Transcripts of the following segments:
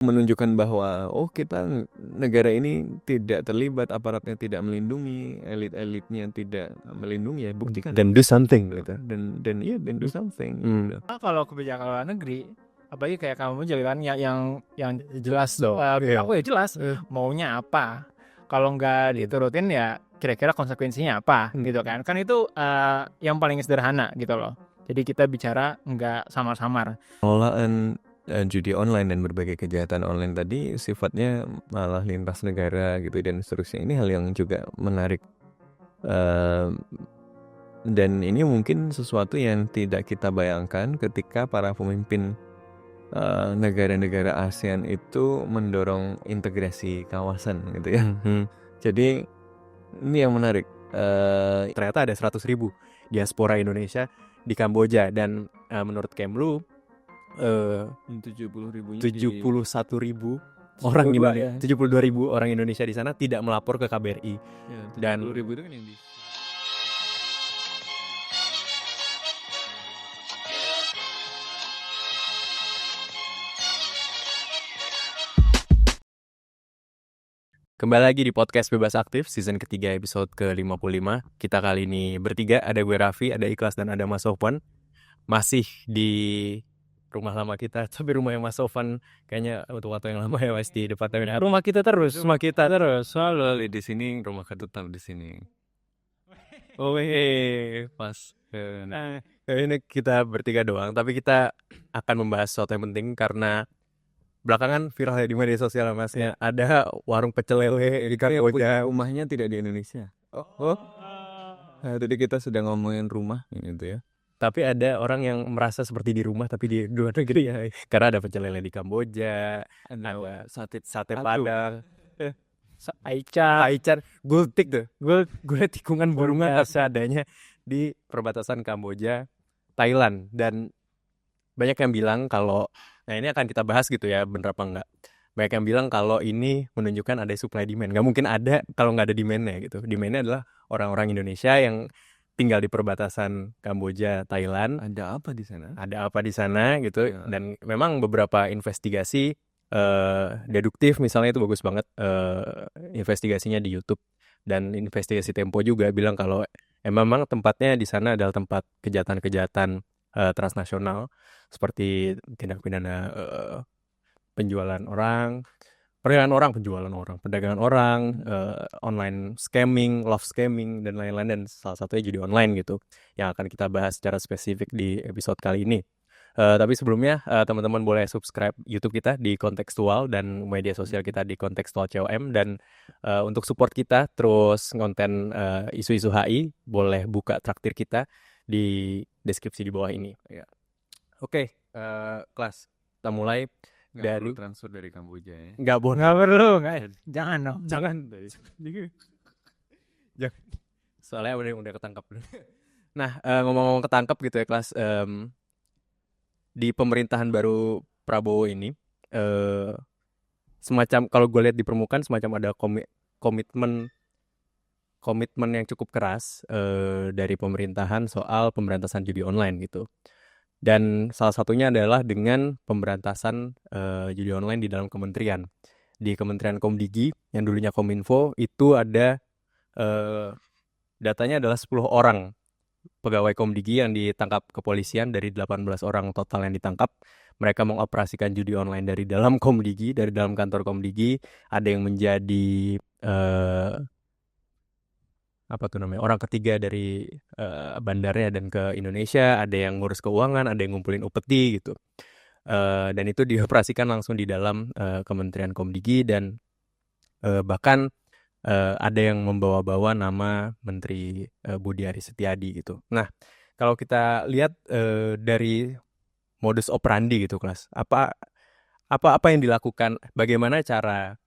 menunjukkan bahwa kita negara ini tidak terlibat, aparatnya tidak melindungi, elit-elitnya tidak melindungi, ya buktikan. Dan do something gitu. Dan do something. Gitu. Kalau kebijakan luar negeri, apalagi kayak kamu jalan yang jelas dong. Iya. Aku ya jelas maunya apa. Kalau nggak diturutin ya kira-kira konsekuensinya apa gitu kan. Kan itu yang paling sederhana gitu loh. Jadi kita bicara nggak samar-samar. Pengelolaan judi online dan berbagai kejahatan online tadi sifatnya malah lintas negara gitu dan seterusnya. Ini hal yang juga menarik. Dan ini mungkin sesuatu yang tidak kita bayangkan ketika para pemimpin negara-negara ASEAN itu mendorong integrasi kawasan gitu ya. Jadi ini yang menarik. Ternyata ada 100.000 diaspora Indonesia di Kamboja dan menurut Kemlu 70.000 71.000 orang 72.000 orang Indonesia di sana tidak melapor ke KBRI. Ya, dan 70.000 itu kan yang di Kembali lagi di podcast Bebas Aktif season ketiga episode ke-55. Kita kali ini bertiga, ada gue Raffi, ada Ikhlas dan ada Mas Sofwan. Masih di rumah lama kita, tapi rumah yang Mas Sofwan kayaknya untuk waktu yang lama ya Mas di departemen. Rumah kita terus, selalu di sini, rumah tetap di sini. Oh pas. Ini kita bertiga doang, tapi kita akan membahas sesuatu yang penting karena belakangan viral ya di media sosial Mas ya. Ada warung pecel lele di Kamboja. Rumahnya tidak di Indonesia. Tadi kita sedang ngomongin rumah gitu ya. Tapi ada orang yang merasa seperti di rumah tapi di luar negeri ya. Karena ada pecel lele di Kamboja, ada sate Padang, Aicar, gultik tuh. Gulai tikungan burungan seadanya di perbatasan Kamboja, Thailand. Dan banyak yang bilang kalau, nah ini akan kita bahas gitu ya, bener apa enggak. Banyak yang bilang kalau ini menunjukkan ada supply demand. Gak mungkin ada kalau nggak ada demand-nya gitu. Demand-nya adalah orang-orang Indonesia yang tinggal di perbatasan Kamboja, Thailand. Ada apa di sana? Ada apa di sana gitu. Ya. Dan memang beberapa investigasi deduktif misalnya itu bagus banget investigasinya di YouTube. Dan investigasi Tempo juga bilang kalau memang tempatnya di sana adalah tempat kejahatan-kejahatan transnasional seperti tindak pidana penjualan orang, perdagangan orang, online scamming, love scamming dan lain-lain, dan salah satunya judi online gitu yang akan kita bahas secara spesifik di episode kali ini. Tapi sebelumnya teman-teman boleh subscribe YouTube kita di Kontekstual dan media sosial kita di Kontekstual COM, dan untuk support kita terus konten isu-isu HI boleh buka traktir kita di deskripsi di bawah ini. Ya. Oke, kelas kita mulai. Dari transfer dari Kamboja ya. Nggak perlu. Jangan dong. Jangan. Soalnya udah ketangkap dulu. Nah, ngomong-ngomong ketangkap gitu ya kelas, di pemerintahan baru Prabowo ini semacam, kalau gue lihat di permukaan, semacam ada komitmen yang cukup keras dari pemerintahan soal pemberantasan judi online gitu. Dan salah satunya adalah dengan pemberantasan judi online di dalam kementerian. Di Kementerian Komdigi yang dulunya Kominfo itu ada datanya adalah 10 orang pegawai Komdigi yang ditangkap kepolisian dari 18 orang total yang ditangkap. Mereka mengoperasikan judi online dari dalam Komdigi, dari dalam kantor Komdigi. Ada yang menjadi orang ketiga dari bandarnya dan ke Indonesia, ada yang ngurus keuangan, ada yang ngumpulin upeti gitu. Dan itu dioperasikan langsung di dalam Kementerian Komdigi, dan bahkan ada yang membawa-bawa nama Menteri Budi Aris Setiadi gitu. Nah, kalau kita lihat dari modus operandi gitu kelas, apa yang dilakukan, bagaimana cara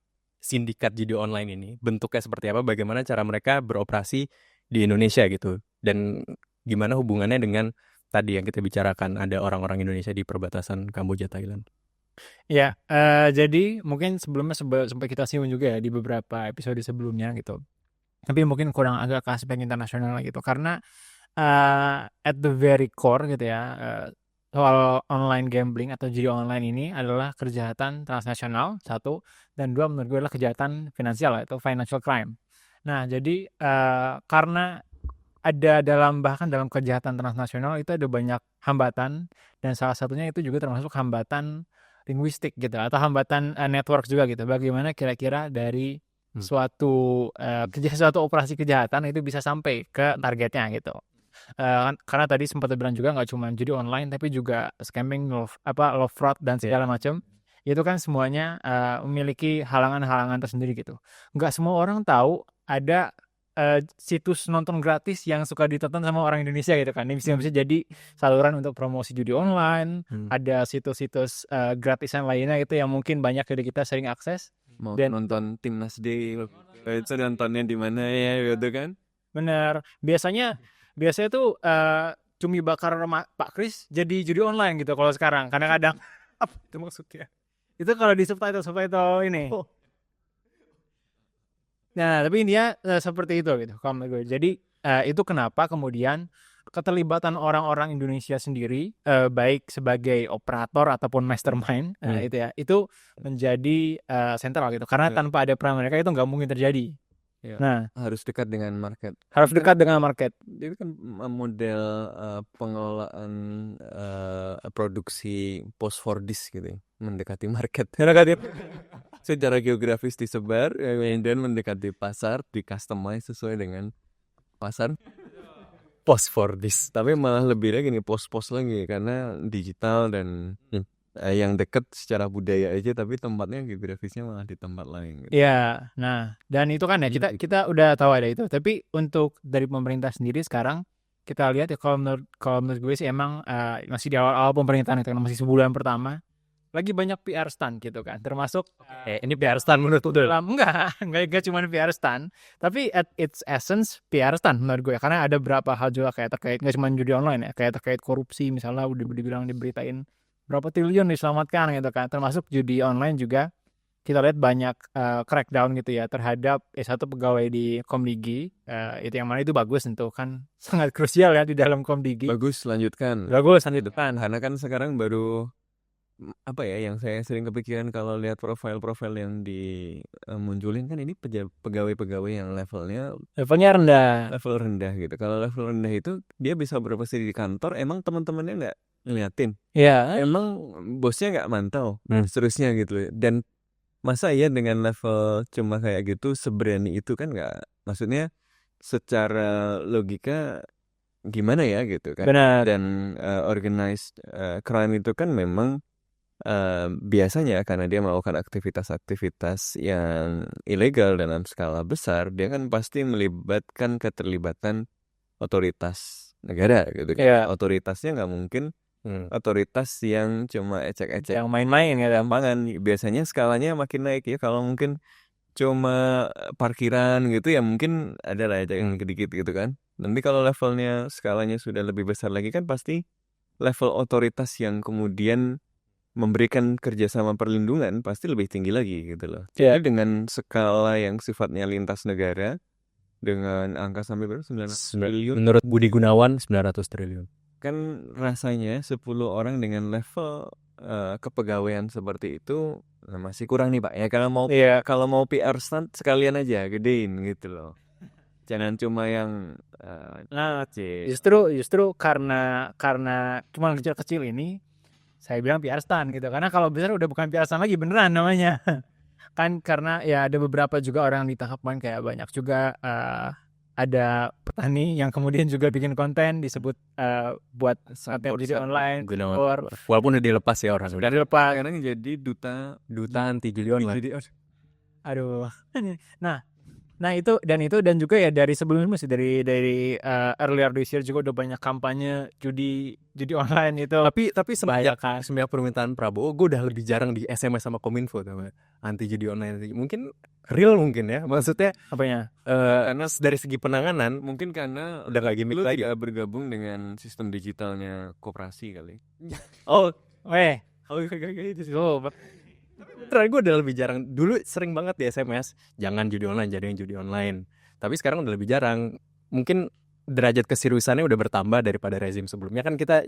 sindikat judi online ini, bentuknya seperti apa, bagaimana cara mereka beroperasi di Indonesia gitu, dan gimana hubungannya dengan tadi yang kita bicarakan, ada orang-orang Indonesia di perbatasan Kamboja, Thailand. Ya, jadi mungkin sebelumnya sempat kita singgung juga ya di beberapa episode sebelumnya gitu, tapi mungkin kurang agak ke aspek internasional gitu, karena at the very core gitu ya, soal online gambling atau judi online ini adalah kejahatan transnasional, satu, dan dua menurut gue adalah kejahatan finansial atau financial crime. Nah, jadi karena ada bahkan dalam kejahatan transnasional itu ada banyak hambatan, dan salah satunya itu juga termasuk hambatan linguistik gitu atau hambatan network juga gitu. Bagaimana kira-kira dari suatu operasi kejahatan itu bisa sampai ke targetnya gitu. Karena tadi sempat bilang juga nggak cuma judi online tapi juga scamming, love fraud dan segala macam. Itu kan semuanya memiliki halangan-halangan tersendiri gitu. Nggak semua orang tahu ada situs nonton gratis yang suka ditonton sama orang Indonesia gitu kan. Ini bisa jadi saluran untuk promosi judi online. Ada situs-situs gratisan lainnya gitu yang mungkin banyak dari kita sering akses. Mau Dan nonton Timnas D itu nontonnya di mana ya gitu kan? bener, biasanya tuh cumi bakar Pak Kris jadi judi online gitu kalau sekarang. Kadang-kadang apa itu maksudnya? Itu kalau di subtitle ini. Nah, tapi intinya seperti itu gitu kalau menurut gue. Jadi itu kenapa kemudian keterlibatan orang-orang Indonesia sendiri baik sebagai operator ataupun mastermind itu menjadi sentral gitu. Karena tanpa ada peran mereka itu nggak mungkin terjadi. Ya, Nah, harus dekat dengan market. Itu kan model pengelolaan produksi post for this gitu, mendekati market. Secara geografis disebar dan mendekati pasar, di customize sesuai dengan pasar. Post for this. Tapi malah lebih lagi nih post lagi karena digital dan yang dekat secara budaya aja, tapi tempatnya geografisnya malah di tempat lain gitu. Ya, nah, dan itu kan ya kita udah tahu ada itu. Tapi untuk dari pemerintah sendiri sekarang kita lihat ya kalau menurut gue sih emang masih di awal pemerintahan itu kan, masih sebulan pertama lagi banyak PR stunt gitu kan, termasuk ini PR stunt menurut lu? enggak cuma PR stunt, tapi at its essence PR stunt menurut gue, karena ada beberapa hal juga kayak terkait nggak cuma judi online ya, kayak terkait korupsi misalnya udah dibilang diberitain berapa triliun diselamatkan gitu kan, termasuk judi online juga kita lihat banyak crackdown gitu ya terhadap satu pegawai di Komdigi, itu yang mana itu bagus tentu kan sangat krusial ya di dalam Komdigi. Bagus, lanjutkan. Karena kan sekarang baru apa ya yang saya sering kepikiran kalau lihat profil-profil yang dimunculin kan ini pegawai-pegawai yang levelnya rendah gitu. Kalau level rendah itu dia bisa berposisi di kantor, emang teman-temannya nggak ngeliatin. Ya, Emang bosnya nggak mantau, seterusnya gitu. Dan masa iya dengan level cuma kayak gitu seberani itu kan nggak, maksudnya secara logika gimana ya gitu kan. benar. Dan organized crime itu kan memang biasanya karena dia melakukan aktivitas-aktivitas yang ilegal dalam skala besar, dia kan pasti melibatkan keterlibatan otoritas negara gitu kan. Iya. Otoritasnya nggak mungkin otoritas yang cuma ecek-ecek Yang main-main ya. gampangan. Biasanya skalanya makin naik ya. Kalau mungkin cuma parkiran gitu ya mungkin ada lah ecek dikit gitu kan. Nanti kalau levelnya skalanya sudah lebih besar lagi kan pasti level otoritas yang kemudian memberikan kerjasama perlindungan pasti lebih tinggi lagi gitu loh. Yeah. Jadi dengan skala yang sifatnya lintas negara dengan angka sampai berapa? 900 triliun. Menurut Budi Gunawan 900 triliun. Kan rasanya 10 orang dengan level kepegawaian seperti itu masih kurang nih Pak. Ya kalau mau PR stunt sekalian aja gedein gitu loh. Jangan cuma yang justru karena cuma kecil-kecil ini saya bilang PR stunt gitu, karena kalau besar udah bukan PR stunt lagi, beneran namanya. Kan karena ya ada beberapa juga orang yang ditangkap kan, kayak banyak juga ada petani yang kemudian juga bikin konten disebut buat konten judi online, walaupun udah dilepas ya orang, sudah dilepas karena jadi duta anti judi online. Aduh. Nah itu dan juga ya dari sebelumnya sih dari earlier this year juga udah banyak kampanye judi online itu. Tapi semenjak permintaan Prabowo, gue udah lebih jarang di SMS sama Kominfo sama anti judi online. Mungkin real ya, maksudnya apanya? Karena dari segi penanganan mungkin karena udah gak gimmick lagi, bergabung dengan sistem digitalnya koperasi kali. Terakhir gue udah lebih jarang. Dulu sering banget di SMS, jangan judi online, jadi yang judi online. Tapi sekarang udah lebih jarang. Mungkin derajat keseriusannya udah bertambah daripada rezim sebelumnya. Kan kita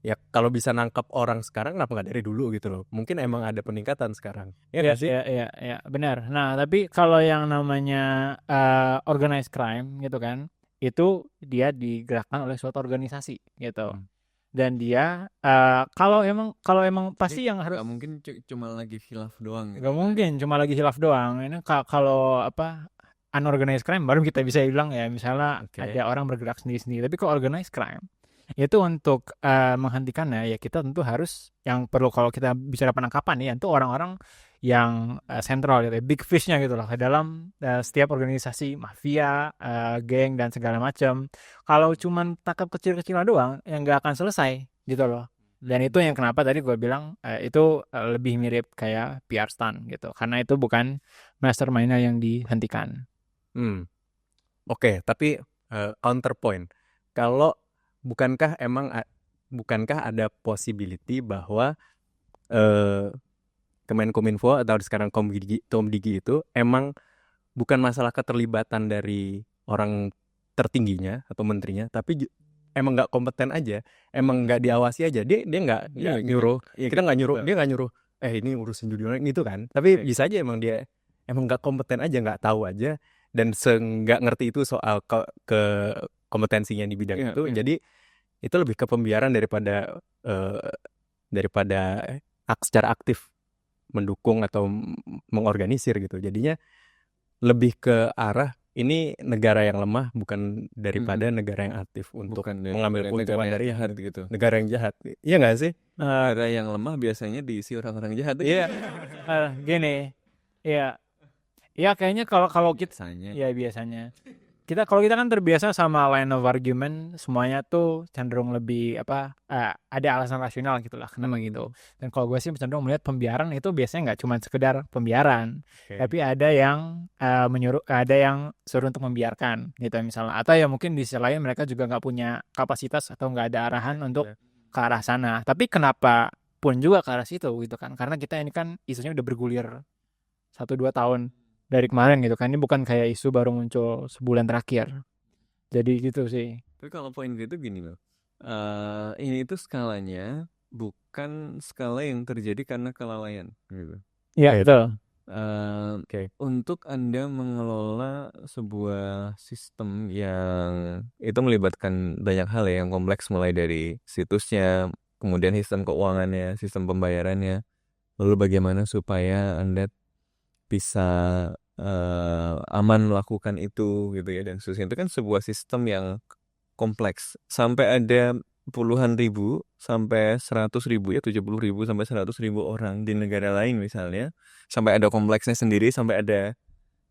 ya kalau bisa nangkap orang sekarang kenapa nggak dari dulu gitu loh. Mungkin emang ada peningkatan sekarang. Ya Iya, nggak sih? iya, benar. Nah, tapi kalau yang namanya organized crime gitu kan, itu dia digerakkan oleh suatu organisasi gitu. Dan dia kalau emang pasti yang harus Gak mungkin cuma lagi khilaf doang gitu. nggak mungkin cuma lagi hilaf doang. Ini kalau apa unorganized crime baru kita bisa bilang ya misalnya Oke. ada orang bergerak sendiri-sendiri. Tapi kalau organized crime itu untuk menghentikannya ya kita tentu harus yang perlu kalau kita bicara penangkapan ya itu orang-orang yang sentral gitu, big fish-nya gitu loh dalam setiap organisasi mafia, geng dan segala macam. Kalau cuman tangkap kecil-kecilan doang yang nggak akan selesai gitu loh. Dan itu yang kenapa tadi gue bilang itu lebih mirip kayak PR stunt gitu. Karena itu bukan mastermind-nya yang dihentikan. Oke, tapi counterpoint. Kalau bukankah ada possibility bahwa Kemenkominfo atau sekarang Komdigi itu emang bukan masalah keterlibatan dari orang tertingginya atau menterinya, tapi emang nggak kompeten aja, emang nggak diawasi aja. Dia nggak nyuruh, kita nggak nyuruh, dia nggak nyuruh. Ini urusin judi online gitu kan? Tapi bisa aja emang dia emang nggak kompeten aja, nggak tahu aja, dan nggak ngerti itu soal ke kompetensinya di bidang itu. Jadi itu lebih ke pembiaran daripada secara aktif mendukung atau mengorganisir gitu. Jadinya lebih ke arah ini negara yang lemah bukan daripada negara yang aktif untuk mengambil keuntungan dari jahat gitu. Negara yang jahat. Iya nggak sih? Negara yang lemah biasanya diisi orang-orang jahat. Iya. Gini. Iya. Ya kayaknya kalau kita biasanya. Kalau kita kan terbiasa sama line of argument semuanya tuh cenderung lebih ada alasan rasional gitulah kenapa gitu. Dan kalau gue sih cenderung melihat pembiaran itu biasanya nggak cuma sekedar pembiaran, tapi ada yang ada yang suruh untuk membiarkan gitu misalnya. Atau ya mungkin di sisi lain mereka juga nggak punya kapasitas atau nggak ada arahan untuk ke arah sana. Tapi kenapa pun juga ke arah situ gitu kan? Karena kita ini kan isunya udah bergulir 1-2 tahun. Dari kemarin gitu kan, ini bukan kayak isu baru muncul sebulan terakhir. Jadi gitu sih. Tapi kalau poin gue itu gini loh, ini itu skalanya bukan skala yang terjadi karena kelalaian gitu. Iya betul. Untuk Anda mengelola sebuah sistem yang itu melibatkan banyak hal ya, yang kompleks mulai dari situsnya, kemudian sistem keuangannya, sistem pembayarannya, lalu bagaimana supaya Anda bisa aman melakukan itu gitu ya, dan seterusnya. Itu kan sebuah sistem yang kompleks sampai ada puluhan ribu sampai 100.000 ya, 70.000 sampai 100.000 orang di negara lain misalnya, sampai ada kompleksnya sendiri, sampai ada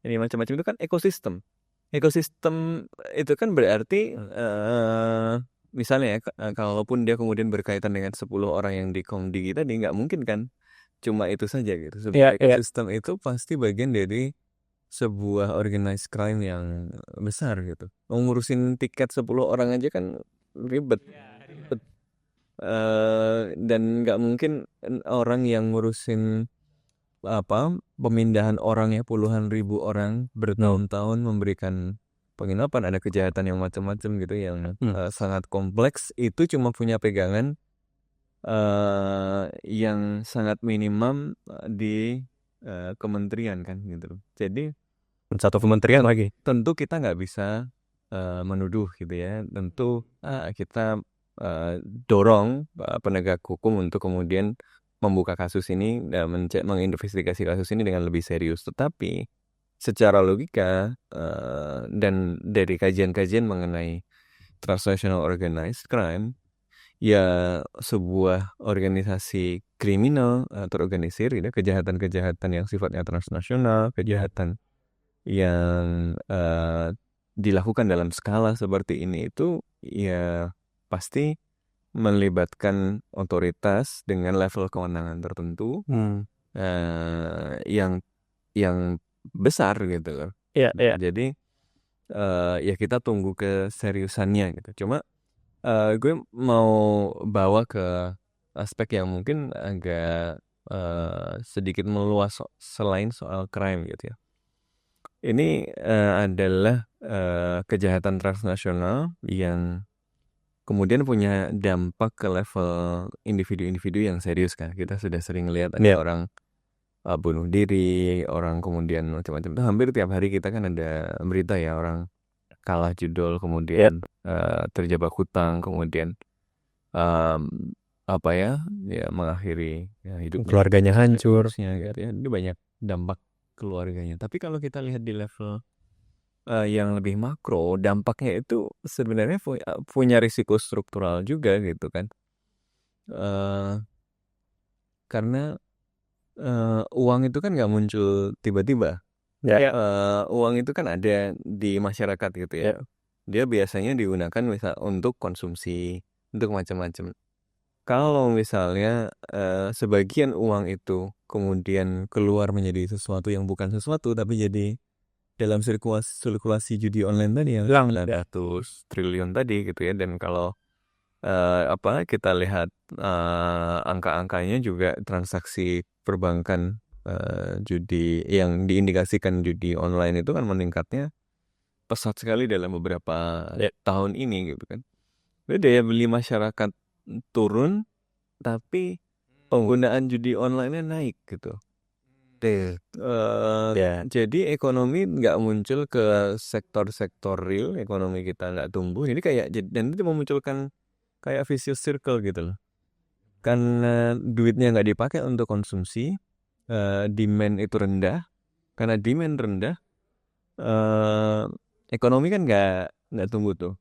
ini macam-macam. Itu kan ekosistem itu kan berarti misalnya ya, kalaupun dia kemudian berkaitan dengan 10 orang yang di Komdigi tadi, nggak mungkin kan cuma itu saja gitu. Sebuah ekosistem itu pasti bagian dari sebuah organized crime yang besar gitu. Ngurusin tiket 10 orang aja kan ribet. Dan nggak mungkin orang yang ngurusin pemindahan orang ya, puluhan ribu orang bertahun-tahun memberikan penginapan, ada kejahatan yang macam-macam gitu yang sangat kompleks, itu cuma punya pegangan yang sangat minimum di kementerian kan gitu. Jadi satu kementerian lagi. Tentu kita nggak bisa menuduh gitu ya. Tentu kita dorong penegak hukum untuk kemudian membuka kasus ini dan menginvestigasi kasus ini dengan lebih serius. Tetapi secara logika dan dari kajian-kajian mengenai transnational organized crime, ya sebuah organisasi kriminal terorganisir, ya, kejahatan-kejahatan yang sifatnya transnasional, kejahatan yang dilakukan dalam skala seperti ini itu ya pasti melibatkan otoritas dengan level kewenangan tertentu yang besar gitu loh. Jadi ya kita tunggu keseriusannya gitu. Cuma gue mau bawa ke aspek yang mungkin agak sedikit meluas selain soal crime gitu ya. Ini adalah kejahatan transnasional yang kemudian punya dampak ke level individu-individu yang serius kan. Kita sudah sering lihat ada Iya. orang bunuh diri, orang kemudian macam-macam. Itu hampir tiap hari kita kan ada berita ya, orang kalah judul, kemudian terjebak hutang, kemudian em, apa ya mengakhiri hidupnya, Keluarganya hancur. seterusnya gitu ya. Ini banyak dampak keluarganya. Tapi kalau kita lihat di level yang lebih makro, dampaknya itu sebenarnya punya risiko struktural juga gitu kan. Karena uang itu kan nggak muncul tiba-tiba. Ya. Uang itu kan ada di masyarakat gitu ya. Ya. Dia biasanya digunakan misal untuk konsumsi, untuk macam-macam. Kalau misalnya sebagian uang itu kemudian keluar menjadi sesuatu yang bukan sesuatu, tapi jadi dalam sirkulasi judi online tadi yang 900 triliun tadi gitu ya. Dan kalau kita lihat angka-angkanya juga, transaksi perbankan judi yang diindikasikan judi online itu kan meningkatnya pesat sekali dalam beberapa tahun ini gitu kan. Jadi daya beli masyarakat turun, tapi penggunaan judi online-nya naik gitu. Jadi ekonomi nggak muncul ke sektor-sektor real, ekonomi kita nggak tumbuh. Jadi dan itu memunculkan kayak vicious circle gitu loh. Karena duitnya nggak dipakai untuk konsumsi, demand itu rendah. Karena demand rendah, ekonomi kan nggak tumbuh tuh.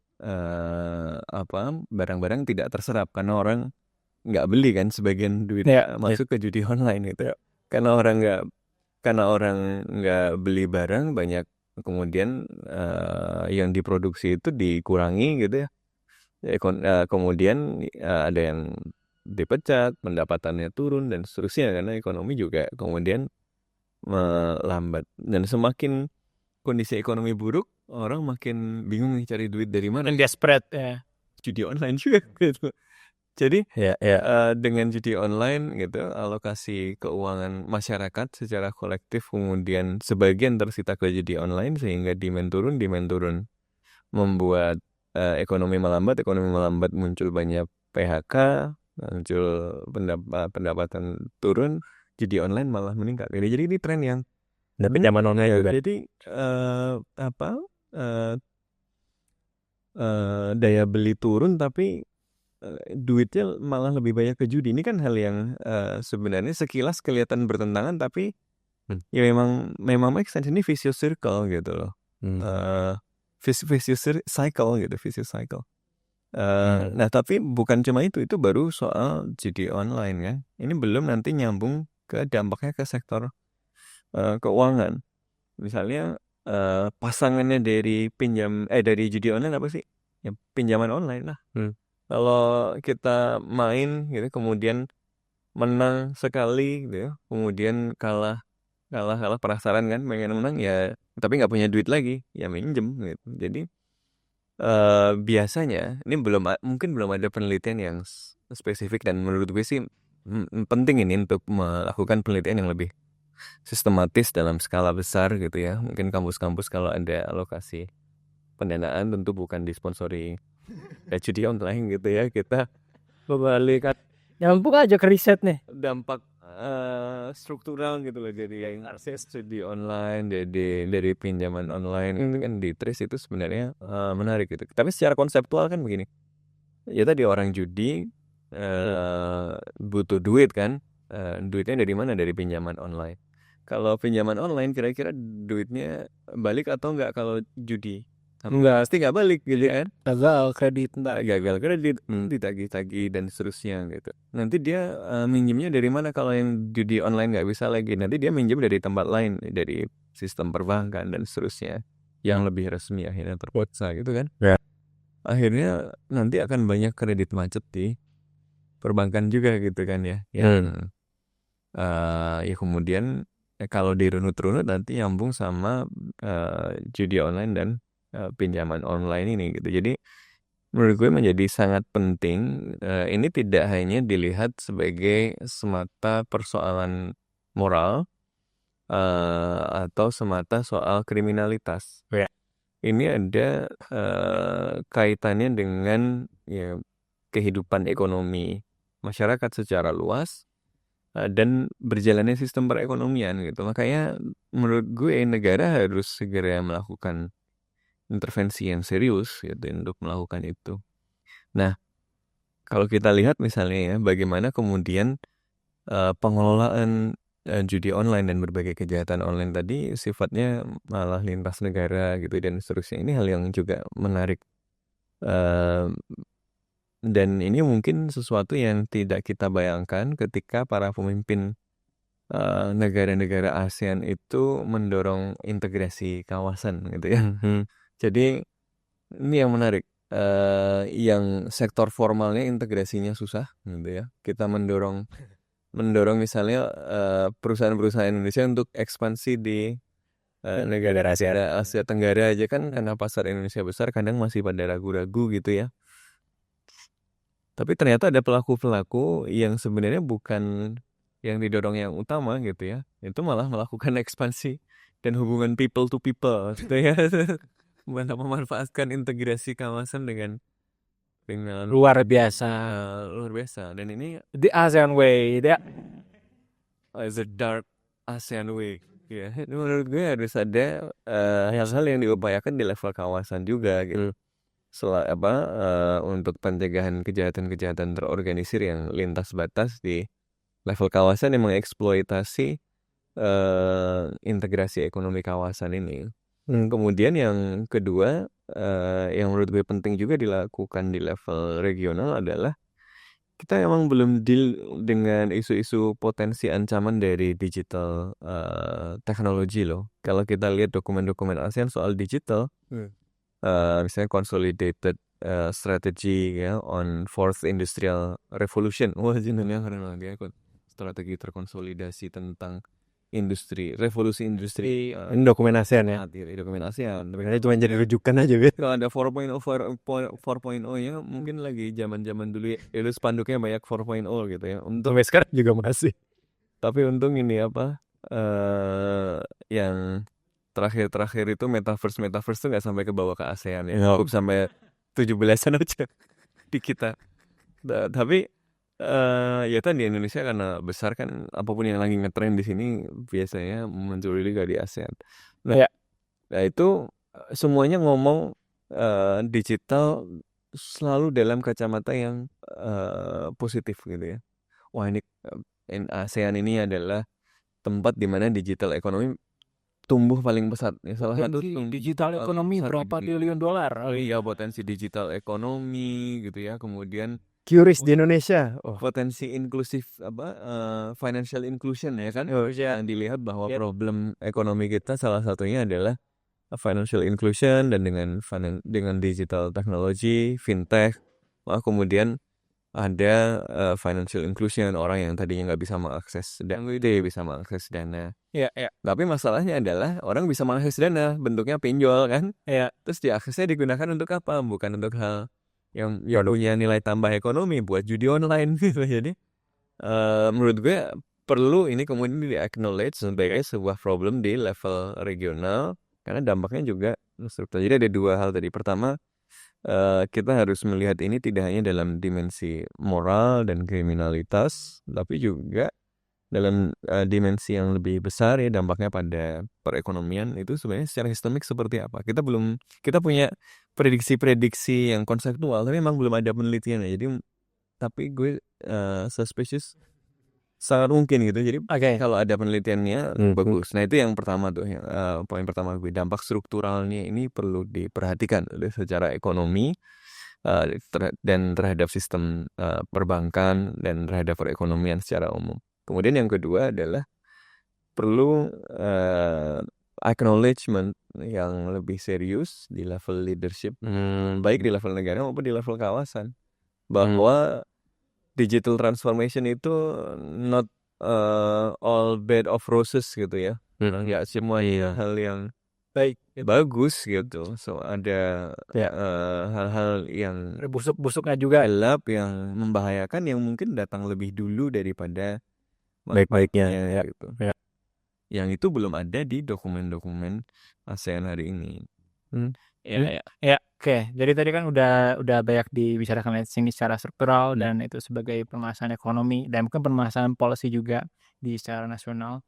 Barang-barang tidak terserap karena orang nggak beli kan, sebagian duit masuk ke judi online gitu. Karena orang nggak beli barang banyak, kemudian yang diproduksi itu dikurangi gitu ya. Kemudian ada yang dipecat, pendapatannya turun dan seterusnya, karena ekonomi juga kemudian melambat. Dan semakin kondisi ekonomi buruk, orang makin bingung nih cari duit dari mana. Dan desperate ya. Judi online juga gitu. Jadi dengan judi online gitu, alokasi keuangan masyarakat secara kolektif kemudian sebagian tersita ke judi online, sehingga demand turun, membuat ekonomi melambat, muncul banyak PHK, muncul pendapatan turun, judi online malah meningkat. Jadi ini tren yang pinjaman online juga. Jadi daya beli turun tapi duitnya malah lebih banyak ke judi. Ini kan hal yang sebenarnya sekilas kelihatan bertentangan, tapi ya memang make sense. Ini vicious circle gitu loh. Vicious cycle. Nah tapi bukan cuma itu baru soal judi online kan. Ini belum nanti nyambung ke dampaknya ke sektor keuangan. Misalnya pasangannya dari dari judi online apa sih? Ya pinjaman online lah. Kalau kita main gitu, kemudian menang sekali gitu ya, kemudian kalah penasaran kan, pengen menang ya, tapi nggak punya duit lagi, ya minjem gitu. Jadi biasanya ini mungkin belum ada penelitian yang spesifik, dan menurut gue sih penting ini untuk melakukan penelitian yang lebih sistematis dalam skala besar gitu ya. Mungkin kampus-kampus kalau ada alokasi pendanaan tentu bukan disponsori judi online gitu ya, kita kembalikan nyambung aja ke riset nih, dampak struktural gitu loh. Jadi yang akses judi online dari pinjaman online itu kan di trace, itu sebenarnya menarik gitu. Tapi secara konseptual kan begini, ya tadi orang judi butuh duit kan, duitnya dari mana? Dari pinjaman online. Kalau pinjaman online kira-kira duitnya balik atau enggak? Kalau judi enggak, pasti nggak balik gitu kan. gagal kredit, ditagih-tagih dan seterusnya gitu. Nanti dia minjemnya dari mana? Kalau yang judi online nggak bisa lagi, nanti dia minjem dari tempat lain, dari sistem perbankan dan seterusnya yang lebih resmi, akhirnya terpaksa gitu kan. Akhirnya nanti akan banyak kredit macet di perbankan juga gitu kan ya. Ya kemudian kalau dirunut-runut nanti nyambung sama judi online dan pinjaman online ini gitu. Jadi menurut gue menjadi sangat penting. Ini tidak hanya dilihat sebagai semata persoalan moral atau semata soal kriminalitas. ini ada kaitannya dengan ya kehidupan ekonomi masyarakat secara luas dan berjalannya sistem perekonomian gitu. Makanya menurut gue negara harus segera melakukan intervensi yang serius gitu untuk melakukan itu. Nah, kalau kita lihat misalnya ya bagaimana kemudian pengelolaan judi online dan berbagai kejahatan online tadi sifatnya malah lintas negara gitu dan seterusnya. Ini hal yang juga menarik. Dan ini mungkin sesuatu yang tidak kita bayangkan ketika para pemimpin negara-negara ASEAN itu mendorong integrasi kawasan gitu ya. Jadi ini yang menarik. Yang sektor formalnya integrasinya susah gitu ya. Kita mendorong misalnya perusahaan-perusahaan Indonesia untuk ekspansi di negara Asia Tenggara aja kan karena pasar Indonesia besar kadang masih pada ragu-ragu gitu ya. Tapi ternyata ada pelaku-pelaku yang sebenarnya bukan yang didorong yang utama gitu ya. Itu malah melakukan ekspansi dan hubungan people to people gitu ya. Memanfaatkan integrasi kawasan dengan Luar biasa. luar biasa. Dan ini The ASEAN Way. is a dark ASEAN way. Ya, menurut gue harus ada hal-hal yang diupayakan di level kawasan juga gitu. Untuk pencegahan kejahatan-kejahatan terorganisir yang lintas batas di level kawasan yang mengeksploitasi integrasi ekonomi kawasan ini. Kemudian yang kedua yang menurut gue penting juga dilakukan di level regional adalah kita emang belum deal dengan isu-isu potensi ancaman dari digital teknologi loh. Kalau kita lihat dokumen-dokumen ASEAN soal digital, misalnya Consolidated Strategy ya on Fourth Industrial Revolution. Wah, judulnya keren banget ya. Strategi terkonsolidasi tentang revolusi industri. Ini dokumen ASEAN ya. Dokumen ASEAN. Tapi cuma jadi rujukan aja gitu. Kalau ada 4.0 ya mungkin lagi zaman-zaman dulu ya. Itu spanduknya banyak 4.0 gitu ya. Sampai sekarang juga masih. Tapi untung ini yang terakhir itu metaverse tuh nggak sampai ke bawah ke ASEAN ya. Cukup sampai 17-an aja di kita. Tapi ya kan di Indonesia karena besar kan apapun yang lagi ngetren di sini biasanya muncul juga di ASEAN. Nah itu semuanya ngomong digital selalu dalam kacamata yang positif gitu ya. Wah ini ASEAN ini adalah tempat di mana digital ekonomi tumbuh paling pesat. Ya, salah satu digital ekonomi berapa triliun dolar. Iya, potensi digital ekonomi gitu ya. Kemudian QRIS di Indonesia. Potensi inklusif financial inclusion ya kan. Yang dilihat bahwa problem ekonomi kita salah satunya adalah financial inclusion dan dengan digital technology, fintech. Kemudian ada financial inclusion, orang yang tadinya nggak bisa mengakses dana. Iya. Tapi masalahnya adalah orang bisa mengakses dana, bentuknya pinjol kan. Iya. Terus diaksesnya digunakan untuk apa? Bukan untuk hal yang punya nilai tambah ekonomi, buat judi online gitu. Jadi menurut gue perlu ini kemudian di-acknowledge sebagai sebuah problem di level regional karena dampaknya juga struktur. Jadi ada dua hal tadi. Pertama, kita harus melihat ini tidak hanya dalam dimensi moral dan kriminalitas, tapi juga dalam dimensi yang lebih besar ya dampaknya pada perekonomian itu sebenarnya secara sistemik seperti apa. Kita punya prediksi-prediksi yang konseptual, tapi memang belum ada penelitiannya. Jadi tapi gue suspicious sangat mungkin gitu. Jadi kalau ada penelitiannya bagus. Nah itu yang pertama tuh, poin pertama gue, dampak strukturalnya ini perlu diperhatikan secara ekonomi dan terhadap sistem perbankan dan terhadap perekonomian secara umum. Kemudian yang kedua adalah perlu acknowledgement yang lebih serius di level leadership, baik di level negara maupun di level kawasan, bahwa digital transformation itu not all bed of roses gitu ya. Ya semua hal yang bagus gitu. So ada hal-hal yang busuk-busuknya juga gelap yang membahayakan yang mungkin datang lebih dulu daripada baik-baiknya ya gitu. Yang itu belum ada di dokumen-dokumen ASEAN hari ini. Ya, oke. Jadi tadi kan udah banyak dibicarakan di sini secara struktural dan itu sebagai permasalahan ekonomi dan mungkin permasalahan policy juga di secara nasional.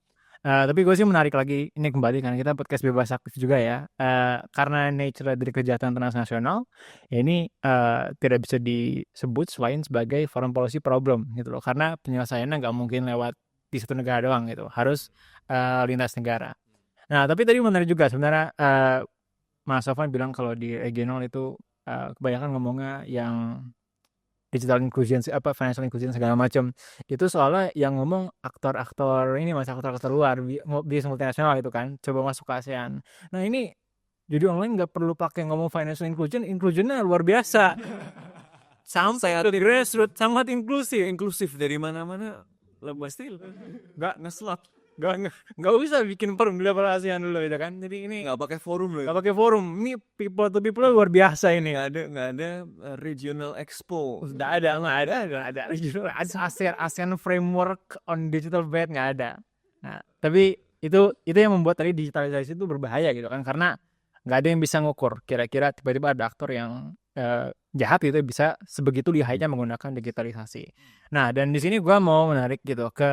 Tapi gue sih menarik lagi ini kembali karena kita podcast bebas aktif juga ya. Karena nature dari kejahatan transnasional, ya ini tidak bisa disebut selain sebagai foreign policy problem gitu loh. Karena penyelesaiannya nggak mungkin lewat di satu negara doang gitu, harus lintas negara. Nah, tapi tadi menarik juga sebenarnya Mas Sofwan bilang kalau di regional itu kebanyakan ngomongnya yang digital inclusion, financial inclusion segala macam. Itu soalnya yang ngomong aktor-aktor ini mas aktor-aktor luar bisnis multinasional itu kan coba masuk ke ASEAN. Nah ini jadi online nggak perlu pakai ngomong financial inclusion, inclusionnya luar biasa. Sampai ke grassroots sangat inklusif dari mana-mana pasti nggak ngeslot. Nggak usah bikin forum di level ASEAN dulu gitu kan. Jadi ini nggak pakai forum loh. nggak pakai forum. Ini people to people luar biasa ini. Nggak ada regional expo. Nggak ada regional. ASEAN framework on digital bed nggak ada. Nah, tapi itu yang membuat tadi digitalisasi itu berbahaya gitu kan, karena nggak ada yang bisa ngukur. Kira-kira tiba-tiba ada aktor yang jahat gitu bisa sebegitu lihainya menggunakan digitalisasi. Nah, dan di sini gue mau menarik gitu ke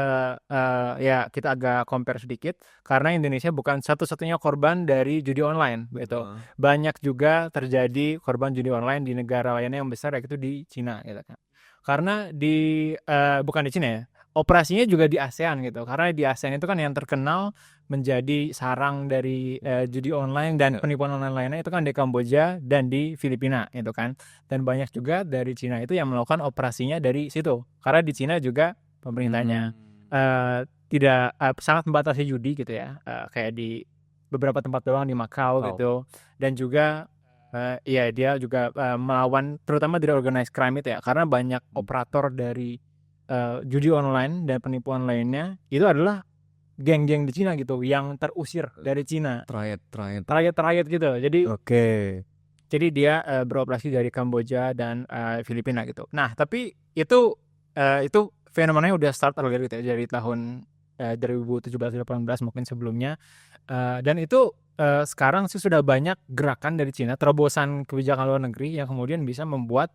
ya kita agak compare sedikit karena Indonesia bukan satu-satunya korban dari judi online gitu. Banyak juga terjadi korban judi online di negara lainnya yang besar yaitu di Cina gitu kan. Karena bukan di Cina ya. Operasinya juga di ASEAN gitu. Karena di ASEAN itu kan yang terkenal menjadi sarang dari judi online dan penipuan online lainnya itu kan di Kamboja dan di Filipina gitu kan. Dan banyak juga dari Cina itu yang melakukan operasinya dari situ. Karena di Cina juga pemerintahnya tidak sangat membatasi judi gitu ya. Kayak di beberapa tempat doang di Macau gitu. Dan juga ya dia juga melawan terutama dari organized crime itu ya. Karena banyak operator dari judi online dan penipuan lainnya itu adalah geng-geng di Cina gitu yang terusir dari Cina. Triad gitu. Jadi jadi dia beroperasi dari Kamboja dan Filipina gitu. Nah, tapi itu fenomenanya udah start earlier gitu ya, dari tahun 2017-18 mungkin sebelumnya. Dan itu sekarang sih sudah banyak gerakan dari Cina, terobosan kebijakan luar negeri yang kemudian bisa membuat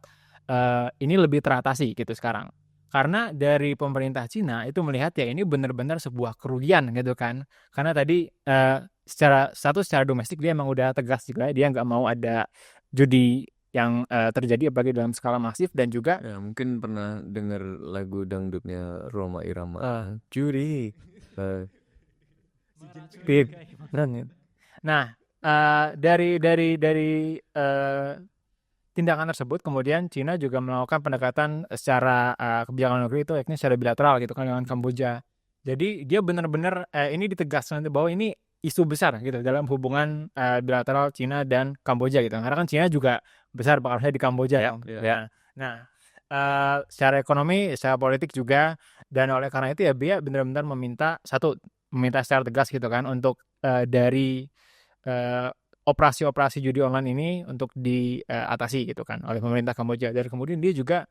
ini lebih teratasi gitu sekarang. Karena dari pemerintah Cina itu melihat ya ini benar-benar sebuah kerugian gitu kan. Karena tadi secara domestik dia emang udah tegas juga, dia nggak mau ada judi yang terjadi apalagi dalam skala masif. Dan juga ya mungkin pernah dengar lagu dangdutnya Roma Irama, judi nah dari tindakan tersebut kemudian Cina juga melakukan pendekatan secara kebijakan negeri itu yakni secara bilateral gitu kan dengan Kamboja. Jadi dia benar-benar ini ditegaskan bahwa ini isu besar gitu dalam hubungan bilateral Cina dan Kamboja gitu. Karena kan Cina juga besar pengaruhnya di Kamboja ya. Nah, secara ekonomi, secara politik juga, dan oleh karena itu ya dia benar-benar meminta secara tegas gitu kan untuk dari operasi-operasi judi online ini untuk diatasi gitu kan oleh pemerintah Kamboja. Dan kemudian dia juga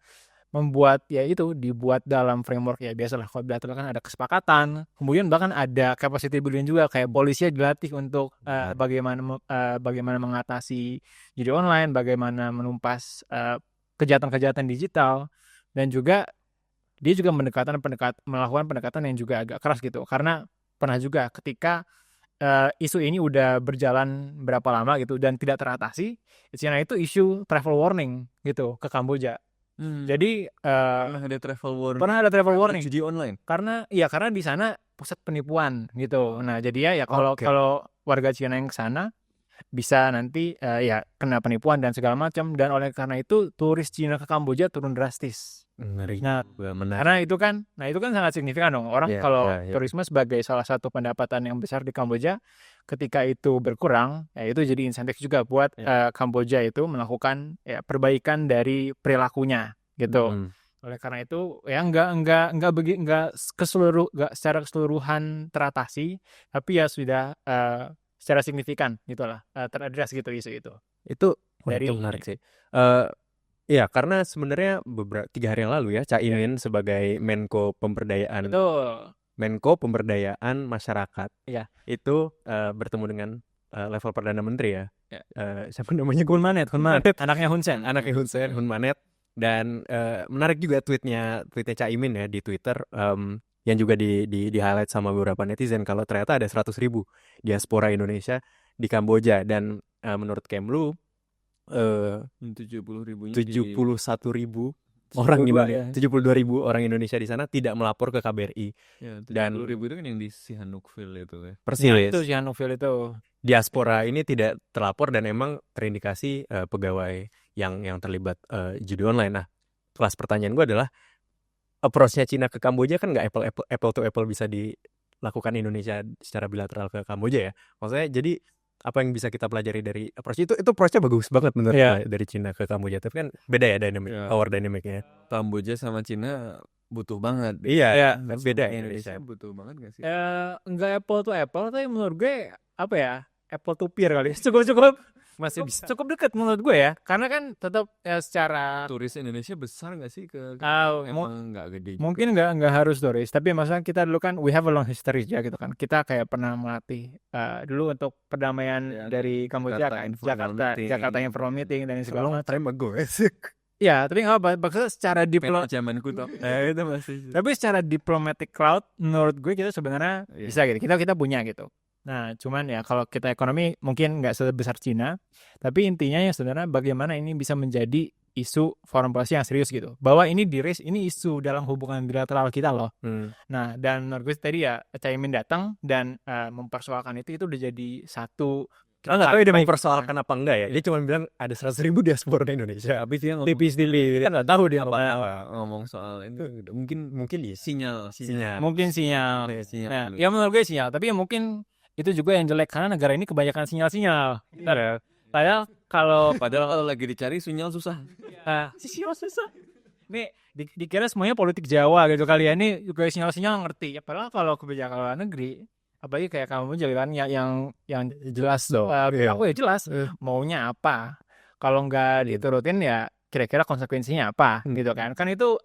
dibuat dalam framework ya biasalah kalau bilateral kan ada kesepakatan, kemudian bahkan ada capacity building juga kayak polisi dilatih untuk bagaimana mengatasi judi online, bagaimana menumpas kejahatan-kejahatan digital, dan juga dia juga melakukan pendekatan yang juga agak keras gitu karena pernah juga ketika isu ini udah berjalan berapa lama gitu dan tidak teratasi, China itu isu travel warning gitu ke Kamboja. Jadi pernah ada travel warning judi online karena di sana pusat penipuan gitu. Nah jadi ya kalau warga Cina yang ke sana bisa nanti ya kena penipuan dan segala macam, dan oleh karena itu turis Cina ke Kamboja turun drastis. Nah, karena itu kan sangat signifikan dong. Orang turisme sebagai salah satu pendapatan yang besar di Kamboja, ketika itu berkurang, ya itu jadi insentif juga buat Kamboja itu melakukan perbaikan dari perilakunya gitu. Oleh karena itu ya nggak secara keseluruhan teratasi, tapi ya sudah secara signifikan gitulah teradres gitu isu itu. Itu menarik sih. Ya, karena sebenarnya 3 hari yang lalu ya Caimin sebagai Menko Pemberdayaan Masyarakat itu bertemu dengan level Perdana Menteri ya siapa namanya, Hun Manet, anaknya Hun Sen. anaknya Hun Sen, Hun Manet. Dan menarik juga tweetnya Caimin ya di Twitter, yang juga di highlight sama beberapa netizen kalau ternyata ada 100.000 diaspora Indonesia di Kamboja. Dan menurut Kemlu 70.000-nya 71.000 orang 72.000 orang Indonesia di sana tidak melapor ke KBRI. ya, Dan 70.000 itu kan yang di Sihanoukville itu ya. persis Itu Sihanoukville itu. diaspora ini tidak terlapor dan emang terindikasi pegawai yang terlibat judi online. Nah, kelas pertanyaan gue adalah approach-nya Cina ke Kamboja kan nggak apple to apple bisa dilakukan Indonesia secara bilateral ke Kamboja ya. Maksudnya jadi apa yang bisa kita pelajari dari approach itu approach-nya bagus banget menurut gue dari Cina ke Kamboja. Tapi kan beda ya power dynamic-nya. Kamboja sama Cina butuh banget. Iya, beda Indonesia butuh banget gak sih? Enggak apple to apple, tapi menurut gue apa ya, apple to pear kali. Cukup masih bisa. Cukup dekat menurut gue ya, karena kan tetap secara Turis Indonesia besar nggak sih ke emang nggak gede juga. Mungkin nggak harus turis, tapi maksudnya kita dulu kan we have a long history ya gitu kan. Kita kayak pernah melatih dulu untuk perdamaian dari Kamboja kan, Jakarta Informal Meeting dan segala macam. Time ago. Ya, tapi nggak apa, maksudnya secara zaman kuto. Itu masih. Tapi secara diplomatic cloud, menurut gue kita sebenarnya bisa gitu. Kita punya gitu. Nah, cuman ya kalau kita ekonomi mungkin nggak sebesar Cina, tapi intinya ya sebenarnya bagaimana ini bisa menjadi isu foreign policy yang serius gitu. Bahwa ini ini isu dalam hubungan bilateral kita loh. Nah, dan menurut gue tadi ya Caimin datang dan mempersoalkan itu udah jadi satu. Nggak tahu dia mempersoalkan apa enggak ya. Dia cuma bilang ada 100.000 diaspora di Indonesia. Habis dia tipis kan nggak tahu dia ngomong soal itu. Mungkin ya sinyal. Mungkin sinyal. Nah, ya menurut gue sinyal. Tapi ya mungkin itu juga yang jelek karena negara ini kebanyakan sinyal. Padahal kalau lagi dicari sinyal susah. Sinyal susah. Nih dikira semuanya politik Jawa gitu kali ya. Ini juga sinyal ngerti. Ya padahal kalau kebijakan luar negeri, apalagi kayak kamu jalan yang jelas dong. Aku ya jelas maunya apa. Kalau nggak diturutin ya kira-kira konsekuensinya apa gitu kan. Kan itu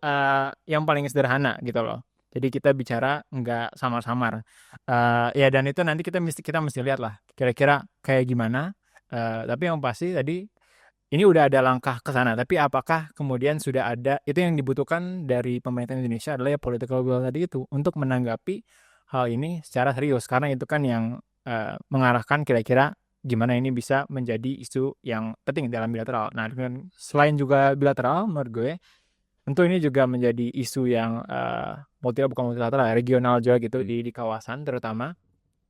yang paling sederhana gitu loh. Jadi kita bicara nggak samar-samar. Ya dan itu nanti kita mesti lihat lah kira-kira kayak gimana. Tapi yang pasti tadi ini udah ada langkah ke sana. Tapi apakah kemudian sudah ada, itu yang dibutuhkan dari pemerintah Indonesia adalah ya political will tadi itu untuk menanggapi hal ini secara serius. Karena itu kan yang mengarahkan kira-kira gimana ini bisa menjadi isu yang penting dalam bilateral. Nah selain juga bilateral menurut gue, tentu ini juga menjadi isu yang bukan multilateral, regional juga gitu di kawasan terutama.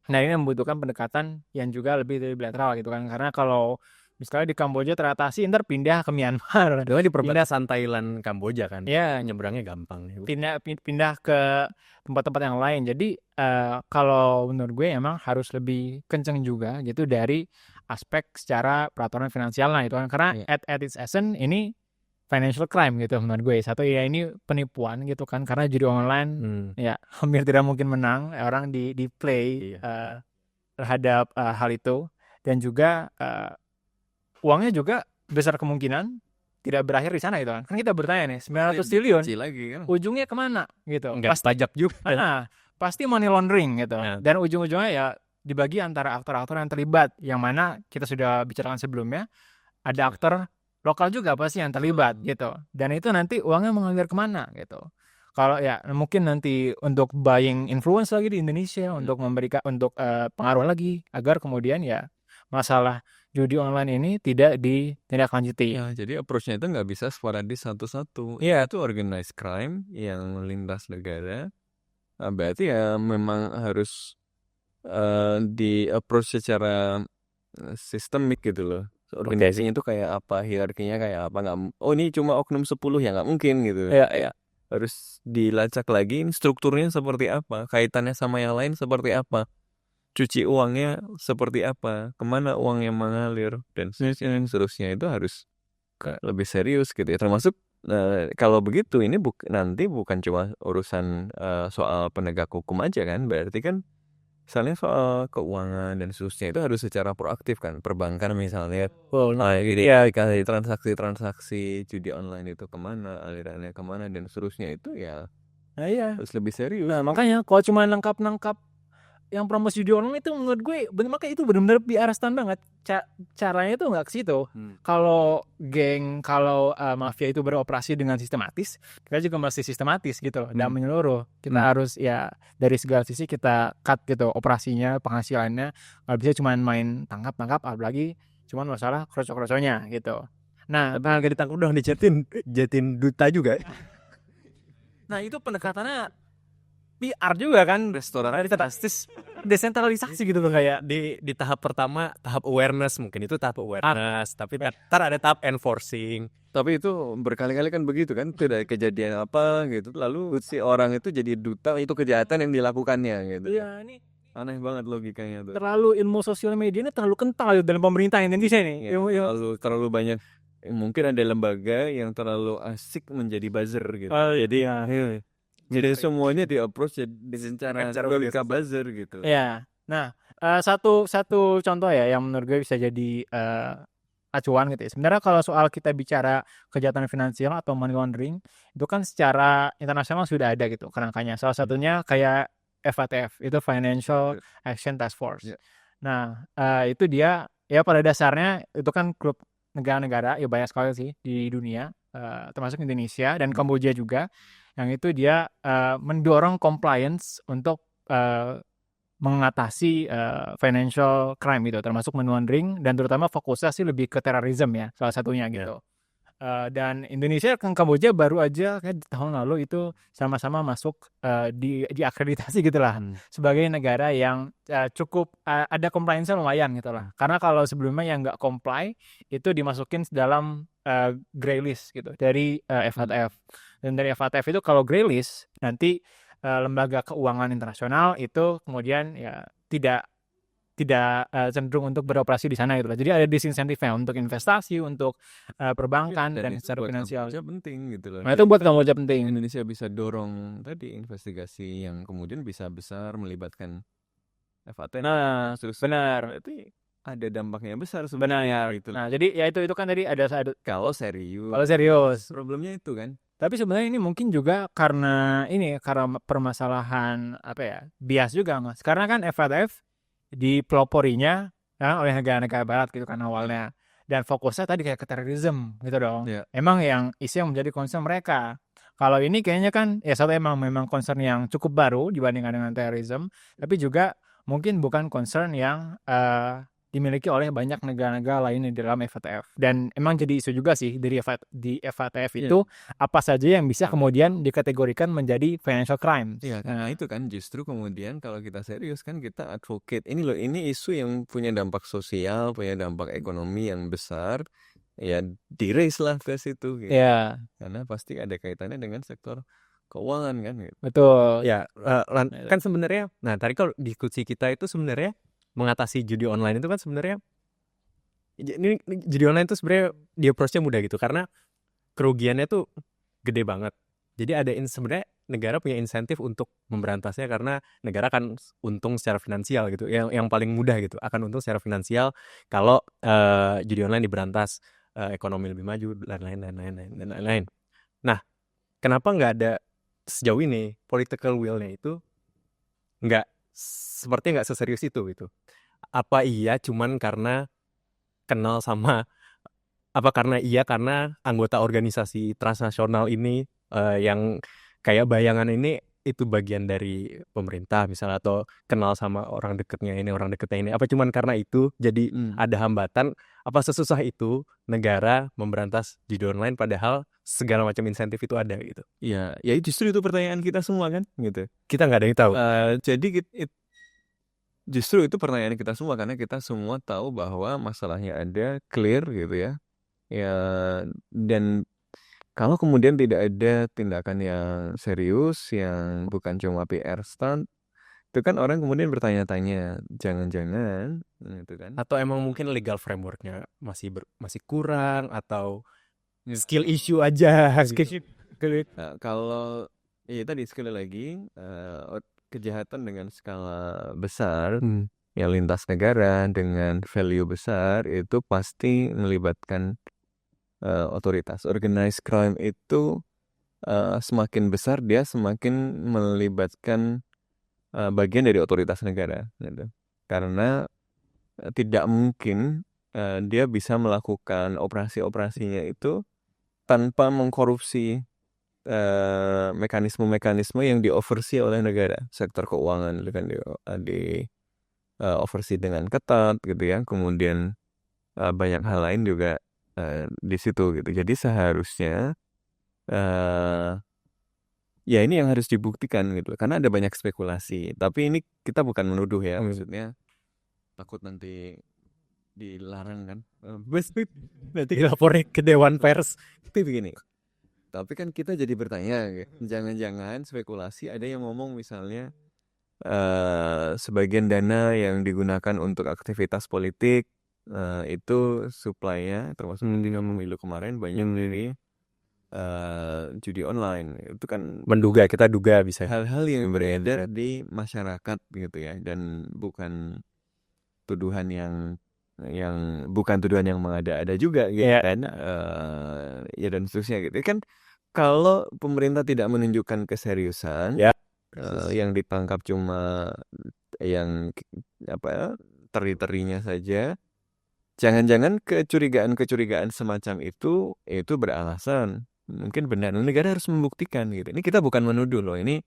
Nah ini membutuhkan pendekatan yang juga lebih dari bilateral gitu kan. Karena kalau misalnya di Kamboja teratasi, ntar pindah ke Myanmar. Di perbatasan Thailand Kamboja kan. Ya, nyebrangnya gampang. Pindah ke tempat-tempat yang lain. Jadi kalau menurut gue emang harus lebih kenceng juga gitu dari aspek secara peraturan finansial lah itu kan. Karena at its essence ini financial crime gitu menurut gue. Satu ya ini penipuan gitu kan, karena judi online ya hampir tidak mungkin menang, orang di play terhadap hal itu. Dan juga uangnya juga besar kemungkinan tidak berakhir di sana gitu kan. Kan kita bertanya nih 900 triliun lagi kan. Ujungnya kemana gitu. Pasti pajak juga. Pasti money laundering gitu. Dan ujung-ujungnya ya dibagi antara aktor-aktor yang terlibat, yang mana kita sudah bicarakan sebelumnya. Ada aktor lokal juga pasti yang terlibat gitu. Dan itu nanti uangnya mengalir kemana gitu. Kalau ya mungkin nanti untuk buying influence lagi di Indonesia, untuk memberikan untuk pengaruh lagi agar kemudian ya masalah judi online ini tidak ditindaklanjuti. Ya, jadi approach-nya itu nggak bisa sporadis satu-satu. Iya. Itu organized crime yang melintas negara. Nah, berarti ya memang harus di approach secara sistemik gitu loh. Organisasinya itu kayak apa, hierarkinya kayak apa, ini cuma oknum 10 ya nggak mungkin gitu. Iya. Harus dilacak lagi strukturnya seperti apa, kaitannya sama yang lain seperti apa, cuci uangnya seperti apa, kemana uangnya mengalir, dan seterusnya itu harus lebih serius gitu ya. Termasuk kalau begitu ini nanti bukan cuma urusan soal penegak hukum aja kan, berarti kan misalnya soal keuangan dan seterusnya itu harus secara proaktif kan, perbankan misalnya. Kasih transaksi judi online itu kemana, alirannya kemana dan seterusnya itu ya harus lebih serius. Nah makanya kalau cuma nangkap yang promosi judi online itu menurut gue makanya itu benar-benar PR stunt banget. Caranya itu nggak ke situ. Kalau mafia itu beroperasi dengan sistematis, kita juga masih sistematis gitu dan menyeluruh. Kita harus ya dari segala sisi kita cut gitu operasinya, penghasilannya. Nggak bisa cuma main tangkap, apalagi cuma masalah kroco-kroconya gitu. Nah, harga ditangkap dong dijatin duta juga. Nah itu pendekatannya PR juga kan, restoran fantastis, desentralisasi gitu loh, kayak di tahap pertama tahap awareness, mungkin itu tahap awareness, tapi ntar ada tahap enforcing. Tapi itu berkali-kali kan begitu kan, tidak kejadian apa gitu, lalu si orang itu jadi duta itu kejahatan yang dilakukannya gitu. Iya, ini aneh banget logikanya tuh. Terlalu ilmu sosial media ini terlalu kental gitu dalam pemerintahan Indonesia ini. Terlalu banyak, mungkin ada lembaga yang terlalu asik menjadi buzzer gitu. Jadi semuanya di approach dengan cara logika buzzer gitu. Iya. Nah, satu contoh ya yang menurut gue bisa jadi acuan gitu ya. Sebenarnya kalau soal kita bicara kejahatan finansial atau money laundering, itu kan secara internasional sudah ada gitu kerangkanya. Salah satunya kayak FATF, itu Financial Action Task Force. Nah, itu dia ya pada dasarnya itu kan klub negara-negara ya banyak sekali sih di dunia, termasuk Indonesia dan Kamboja juga. Yang itu dia mendorong compliance untuk mengatasi financial crime gitu, termasuk money laundering, dan terutama fokusnya sih lebih ke terorisme ya, salah satunya gitu. Dan Indonesia dan Kamboja baru aja kayak tahun lalu itu sama-sama masuk diakreditasi gitu lah, sebagai negara yang cukup ada compliance-nya lumayan gitu lah. Karena kalau sebelumnya yang nggak comply itu dimasukin dalam grey list gitu dari FATF. Dan dari FATF itu kalau grey list, nanti lembaga keuangan internasional itu kemudian ya tidak cenderung untuk beroperasi di sana gitu lah. Jadi ada disinsentifnya untuk investasi, untuk perbankan dan secara finansial. Penting gitu loh. Nah itu buat Kamboja penting. Indonesia bisa dorong tadi investigasi yang kemudian bisa besar melibatkan FATF. Nah, benar. Itu ada dampaknya besar sebenarnya gitu. Nah, jadi ya itu kan tadi ada kalau serius. Problemnya itu kan. Tapi sebenarnya ini mungkin juga karena permasalahan bias juga, Mas. Karena kan FATF dipeloporinya oleh negara-negara barat gitu kan awalnya. Dan fokusnya tadi kayak ke terorisme gitu dong. Emang yang isu yang menjadi concern mereka. Kalau ini kayaknya kan ya satu memang concern yang cukup baru dibandingkan dengan terorisme, tapi juga mungkin bukan concern yang dimiliki oleh banyak negara-negara lain di dalam FATF. Dan emang jadi isu juga sih di FATF itu apa saja yang bisa kemudian dikategorikan menjadi financial crime. Iya, nah itu kan justru kemudian kalau kita serius kan kita advocate. Ini isu yang punya dampak sosial, punya dampak ekonomi yang besar. Ya di-raise lah ke situ gitu. Iya. Karena pasti ada kaitannya dengan sektor keuangan kan gitu. Betul. Ya, kan sebenarnya tadi kalau diskusi kita itu sebenarnya mengatasi judi online itu kan sebenarnya ini judi online itu sebenarnya di approach-nya mudah gitu karena kerugiannya tuh gede banget. Jadi ada sebenarnya negara punya insentif untuk memberantasnya karena negara kan untung secara finansial gitu. Yang paling mudah gitu akan untung secara finansial kalau judi online diberantas, ekonomi lebih maju dan lain-lain. Nah, kenapa nggak ada sejauh ini political will-nya itu sepertinya nggak seserius itu gitu. Apa iya cuman karena kenal sama karena anggota organisasi transnasional ini yang kayak bayangan ini itu bagian dari pemerintah misalnya, atau kenal sama orang dekatnya ini apa cuman karena itu jadi ada hambatan? Apa sesusah itu negara memberantas judi online padahal segala macam insentif itu ada gitu? Ya justru itu pertanyaan kita semua kan gitu. Kita nggak ada yang tahu. Jadi justru itu pertanyaan kita semua karena kita semua tahu bahwa masalahnya ada, clear gitu ya. Ya, dan kalau kemudian tidak ada tindakan yang serius, yang bukan cuma PR stunt, itu kan orang kemudian bertanya-tanya, jangan-jangan gitu kan. Atau emang mungkin legal frameworknya masih kurang, atau skill issue aja. Kalau tadi sekali lagi kejahatan dengan skala besar, yang lintas negara dengan value besar itu pasti melibatkan otoritas. Organized crime itu semakin besar dia semakin melibatkan bagian dari otoritas negara gitu. Karena tidak mungkin dia bisa melakukan operasi-operasinya itu tanpa mengkorupsi mekanisme-mekanisme yang di-oversee oleh negara. Sektor keuangan itu kan di oversee dengan ketat gitu ya. Kemudian banyak hal lain juga di situ gitu. Jadi seharusnya ya ini yang harus dibuktikan gitu. Karena ada banyak spekulasi. Tapi ini kita bukan menuduh ya, maksudnya takut nanti dilarang kan. Nanti dilaporin ke Dewan Pers. Tapi begini. Tapi kan kita jadi bertanya, jangan-jangan spekulasi ada yang ngomong misalnya sebagian dana yang digunakan untuk aktivitas politik itu supply-nya termasuk dengan pemilu kemarin banyak dari judi online. Itu kan Kita duga bisa. hal-hal yang beredar di masyarakat gitu ya, dan bukan tuduhan yang mengada-ada juga gitu kan. Ya dan seterusnya gitu kan. Kalau pemerintah tidak menunjukkan keseriusan, yang ditangkap cuma yang teri-terinya saja, jangan-jangan kecurigaan semacam itu beralasan. Mungkin benar. Negara harus membuktikan gitu. Ini kita bukan menuduh loh. Ini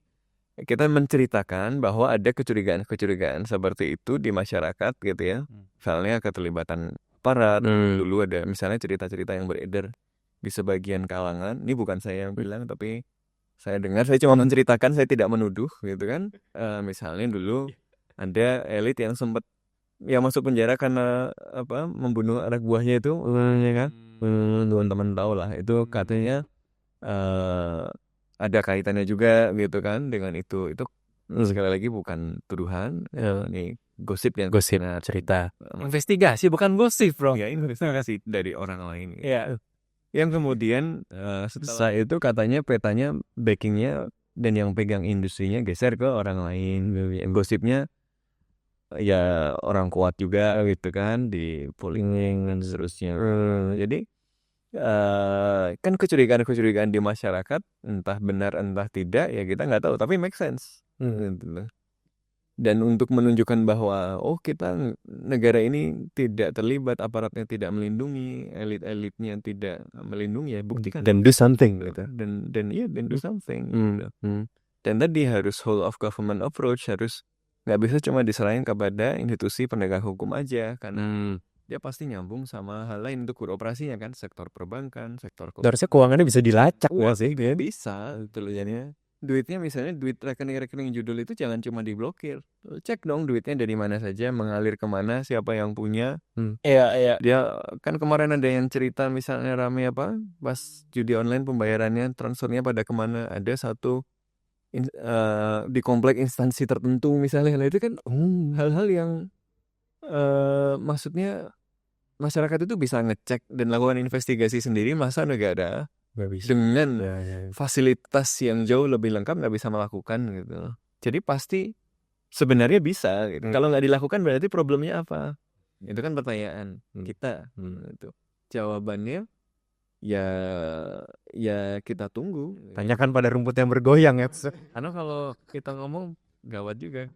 kita menceritakan bahwa ada kecurigaan seperti itu di masyarakat gitu ya. Misalnya keterlibatan aparat. Dulu ada misalnya cerita-cerita yang beredar di sebagian kalangan. Ini bukan saya yang bilang, tapi saya dengar. Saya cuma menceritakan, saya tidak menuduh gitu kan. Misalnya dulu ada elit yang sempat masuk penjara karena membunuh anak buahnya itu, ya kan. Teman-teman tahu lah. Itu katanya ada kaitannya juga gitu kan dengan itu. Itu sekali lagi bukan tuduhan. Ini gosip yang cerita. Investigasi bukan gosip, bro. Ya, investigasi dari orang lain. Iya. Yang kemudian setelah itu katanya petanya, backingnya dan yang pegang industrinya geser ke orang lain. Gosipnya ya orang kuat juga gitu kan, di polling dan seterusnya. Jadi kan kecurigaan di masyarakat entah benar entah tidak ya kita nggak tahu, tapi make sense gitu loh. Dan untuk menunjukkan bahwa kita negara ini tidak terlibat, aparatnya tidak melindungi, elit-elitnya tidak melindungi, ya buktikan. Dan do something gitu. Dan do something. Dan tadi harus whole of government approach, harus nggak bisa cuma diserahin kepada institusi penegak hukum aja, karena dia pasti nyambung sama hal lain untuk beroperasinya kan, sektor perbankan, sektor harusnya keuangannya bisa dilacak sih. Bisa gitu loh jadinya. Duitnya misalnya duit rekening-rekening judul itu jangan cuma diblokir. Cek dong duitnya dari mana saja, mengalir kemana, siapa yang punya. Iya. Dia kan kemarin ada yang cerita misalnya rame pas judi online pembayarannya, transfernya pada kemana. Ada satu di komplek instansi tertentu misalnya. Itu kan hal-hal yang maksudnya masyarakat itu bisa ngecek dan lakukan investigasi sendiri. Masa negara dengan fasilitas yang jauh lebih lengkap nggak bisa melakukan gitu. Jadi pasti sebenarnya bisa gitu. Kalau nggak dilakukan berarti problemnya apa? Itu kan pertanyaan kita. Itu jawabannya ya kita tunggu. Tanyakan pada rumput yang bergoyang ya. Karena kalau kita ngomong gawat juga.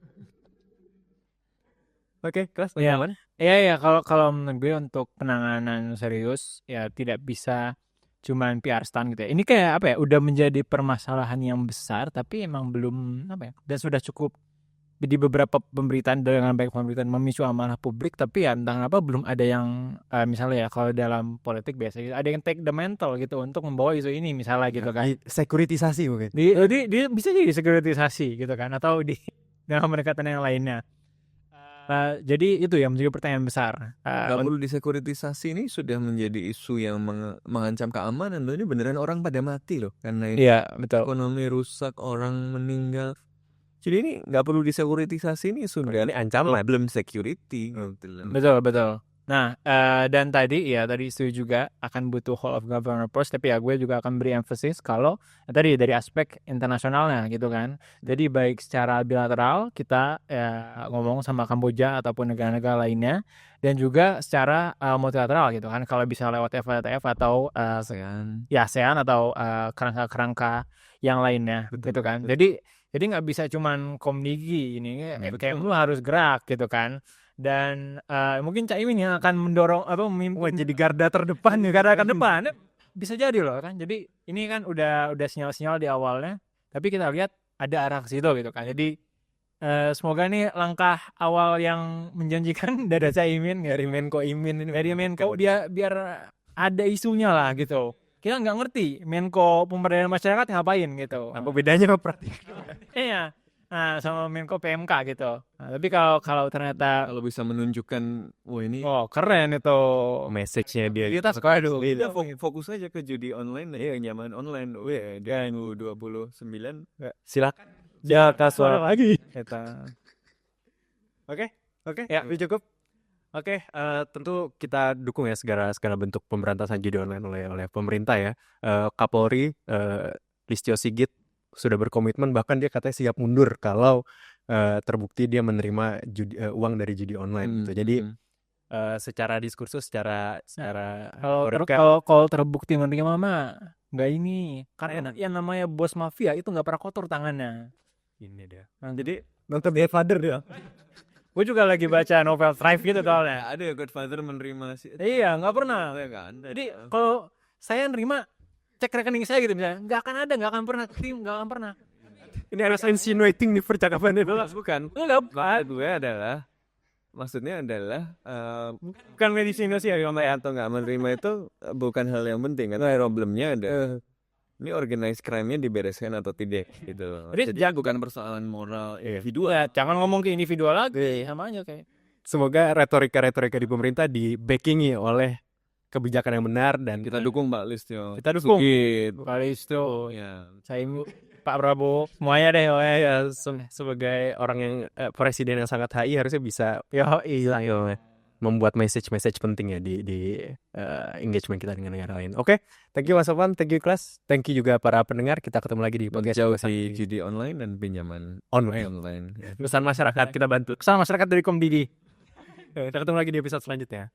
Oke, kelas mana? Iya, kalau menurut gue untuk penanganan serius ya tidak bisa cuman PR stunt gitu ya. Ini kayak udah menjadi permasalahan yang besar tapi emang belum dan sudah cukup di beberapa pemberitaan dengan baik pemberitaan memicu amarah publik, tapi ya entah kenapa belum ada yang misalnya ya kalau dalam politik biasanya ada yang take the mantle gitu untuk membawa isu ini misalnya gitu kan. Sekuritisasi mungkin. Dia bisa jadi sekuritisasi gitu kan, atau di dalam pendekatan yang lainnya. Jadi itu yang menjadi pertanyaan besar. Gak perlu disekuritisasi, ini sudah menjadi isu yang mengancam keamanan loh. Ini beneran orang pada mati loh karena betul. Ekonomi rusak, orang meninggal. Jadi ini gak perlu disekuritisasi, ini sudah ini ancaman problem security. Betul. Nah, dan tadi setuju juga akan butuh whole of government approach, tapi ya gue juga akan beri emphasis kalau tadi dari aspek internasionalnya gitu kan. Jadi baik secara bilateral kita ngomong sama Kamboja ataupun negara-negara lainnya, dan juga secara multilateral gitu kan. Kalau bisa lewat FATF atau ASEAN atau kerangka-kerangka yang lainnya gitu kan. Jadi Jadi nggak bisa cuman Komdigi ini, Kemlu harus gerak gitu kan. Dan mungkin Caimin yang akan mendorong memimpin jadi garda terdepan ya. garda terdepan. Bisa jadi loh kan. Jadi ini kan udah sinyal-sinyal di awalnya, tapi kita lihat ada arah ke situ gitu kan. Jadi semoga ini langkah awal yang menjanjikan dari Caimin, Dari Menko Imin ini. dari Menko biar ada isunya lah gitu. Kita nggak ngerti Menko Pemberdayaan Masyarakat ngapain gitu. Apa bedanya Pak Pratik? Iya. Nah, sama Menko PMK gitu. Nah, tapi kalau ternyata Kalau bisa menunjukkan, wah ini keren itu. Message-nya dia. Kita aduh. udah fokus aja ke judi online ya, yang nyaman online. Weh, 2029. Silakan. Ya, Suara lagi. Oke, Ya. cukup. Oke, tentu kita dukung ya segala bentuk pemberantasan judi online oleh pemerintah ya. Kapolri Listio Sigit sudah berkomitmen, bahkan dia katanya siap mundur kalau terbukti dia menerima uang dari judi online gitu. Jadi secara diskursus, secara kalau terbukti menerima mah nggak ini, karena yang namanya bos mafia itu nggak pernah kotor tangannya. ini dia. Nah, jadi Nonton The Father dia. gue juga lagi baca novel Thrive gitu soalnya. Ada ya Godfather menerima sih. Iya, nggak pernah. Nggak ada. Jadi kalau saya nerima cek rekening saya gitu misalnya, nggak akan pernah Ini harus insinuating di percakapan itu. Bukan. Maksudnya adalah bukan medicine sih ya, atau nggak menerima itu bukan hal yang penting. Karena problemnya ada ini organized crime-nya dibereskan atau tidak gitu. Jadi bukan persoalan moral individual. Ya, jangan ngomong ke individual lagi, sama aja kayak. Semoga retorika di pemerintah di-backingi oleh kebijakan yang benar, dan Kita dukung Pak Listio. Kita dukung Sigit. Pak Listio, Ya. saya Pak Prabowo, semuanya deh. ya sebagai orang yang presiden yang sangat HI harusnya bisa membuat message penting ya di engagement kita dengan negara lain. Oke, thank you Mas Sofwan, thank you Kelas, thank you juga para pendengar. Kita ketemu lagi di podcast Jauh si judi online dan pinjaman online. Pesan masyarakat kita bantu. Pesan masyarakat dari Komdigi. Kita ketemu lagi di episode selanjutnya.